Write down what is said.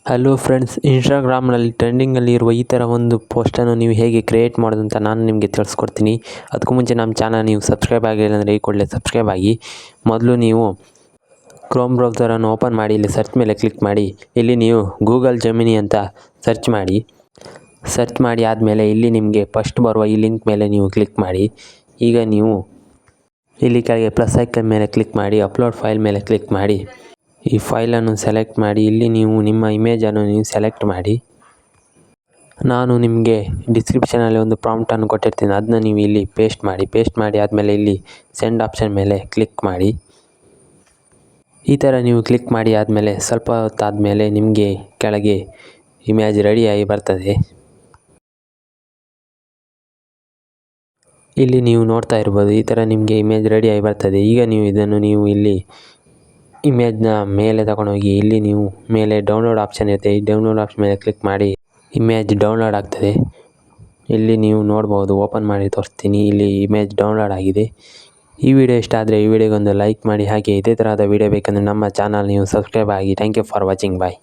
Hello friends, ಇನ್ಸ್ಟಾಗ್ರಾಮ್ನಲ್ಲಿ ಟ್ರೆಂಡಿಂಗಲ್ಲಿರುವ ಈ ಥರ ಒಂದು ಪೋಸ್ಟನ್ನು ನೀವು ಹೇಗೆ ಕ್ರಿಯೇಟ್ ಮಾಡೋದು ಅಂತ ನಾನು ನಿಮಗೆ ತಿಳಿಸ್ಕೊಡ್ತೀನಿ. ಅದಕ್ಕೂ ಮುಂಚೆ ನಮ್ಮ ಚಾನಲ್ ನೀವು ಸಬ್ಸ್ಕ್ರೈಬ್ ಆಗಿಲ್ಲ ಅಂದರೆ ಈ ಕೂಡಲೇ ಸಬ್ಸ್ಕ್ರೈಬ್ ಆಗಿ. ಮೊದಲು ನೀವು ಕ್ರೋಮ್ ಬ್ರೌಸರನ್ನು ಓಪನ್ ಮಾಡಿ, ಇಲ್ಲಿ ಸರ್ಚ್ ಮೇಲೆ ಕ್ಲಿಕ್ ಮಾಡಿ. ಇಲ್ಲಿ ನೀವು ಗೂಗಲ್ ಜೆಮಿನಿ ಅಂತ ಸರ್ಚ್ ಮಾಡಿ ಆದಮೇಲೆ ಇಲ್ಲಿ ನಿಮಗೆ ಫಸ್ಟ್ ಬರುವ ಈ ಲಿಂಕ್ ಮೇಲೆ ನೀವು ಕ್ಲಿಕ್ ಮಾಡಿ. ಈಗ ನೀವು ಇಲ್ಲಿ ಕೆಳಗೆ ಪ್ಲಸ್ ಐಕನ್ ಮೇಲೆ ಕ್ಲಿಕ್ ಮಾಡಿ, ಅಪ್ಲೋಡ್ ಫೈಲ್ ಮೇಲೆ ಕ್ಲಿಕ್ ಮಾಡಿ. ಈ ಫೈಲನ್ನು ಸೆಲೆಕ್ಟ್ ಮಾಡಿ ಇಲ್ಲಿ ನೀವು ನಿಮ್ಮ ಇಮೇಜನ್ನು ನೀವು ಸೆಲೆಕ್ಟ್ ಮಾಡಿ. ನಾನು ನಿಮಗೆ ಡಿಸ್ಕ್ರಿಪ್ಷನಲ್ಲಿ ಒಂದು ಪ್ರಾಂಪ್ಟನ್ನು ಕೊಟ್ಟಿರ್ತೀನಿ, ಅದನ್ನ ನೀವು ಇಲ್ಲಿ ಪೇಸ್ಟ್ ಮಾಡಿ ಆದಮೇಲೆ ಇಲ್ಲಿ ಸೆಂಡ್ ಆಪ್ಷನ್ ಮೇಲೆ ಕ್ಲಿಕ್ ಮಾಡಿ. ಈ ಥರ ನೀವು ಕ್ಲಿಕ್ ಮಾಡಿ ಆದಮೇಲೆ ಸ್ವಲ್ಪ ಹೊತ್ತಾದಮೇಲೆ ನಿಮಗೆ ಕೆಳಗೆ ಇಮೇಜ್ ರೆಡಿಯಾಗಿ ಬರ್ತದೆ. ಇಲ್ಲಿ ನೀವು ನೋಡ್ತಾ ಇರ್ಬೋದು, ಈ ಥರ ನಿಮಗೆ ಇಮೇಜ್ ರೆಡಿಯಾಗಿ ಬರ್ತದೆ. ಈಗ ನೀವು ಇದನ್ನು ಇಲ್ಲಿ ಇಮೇಜ್ನ ಮೇಲೆ ತಗೊಂಡೋಗಿ ಇಲ್ಲಿ ನೀವು ಮೇಲೆ ಡೌನ್ಲೋಡ್ ಆಪ್ಷನ್ ಇರುತ್ತೆ, ಈ ಡೌನ್ಲೋಡ್ ಆಪ್ಷನ್ ಮೇಲೆ ಕ್ಲಿಕ್ ಮಾಡಿ ಇಮೇಜ್ ಡೌನ್ಲೋಡ್ ಆಗ್ತದೆ. ಇಲ್ಲಿ ನೀವು ನೋಡ್ಬೋದು, ಓಪನ್ ಮಾಡಿ ತೋರಿಸ್ತೀನಿ. ಇಲ್ಲಿ ಇಮೇಜ್ ಡೌನ್ಲೋಡ್ ಆಗಿದೆ. ಈ ವಿಡಿಯೋ ಇಷ್ಟ ಆದರೆ ಈ ವಿಡಿಯೋಗೊಂದು ಲೈಕ್ ಮಾಡಿ. ಹಾಗೆ ಇದೇ ಥರದ ವಿಡಿಯೋ ಬೇಕಂದರೆ ನಮ್ಮ ಚಾನಲ್ ನೀವು ಸಬ್ಸ್ಕ್ರೈಬ್ ಆಗಿ. Thank you for watching. Bye.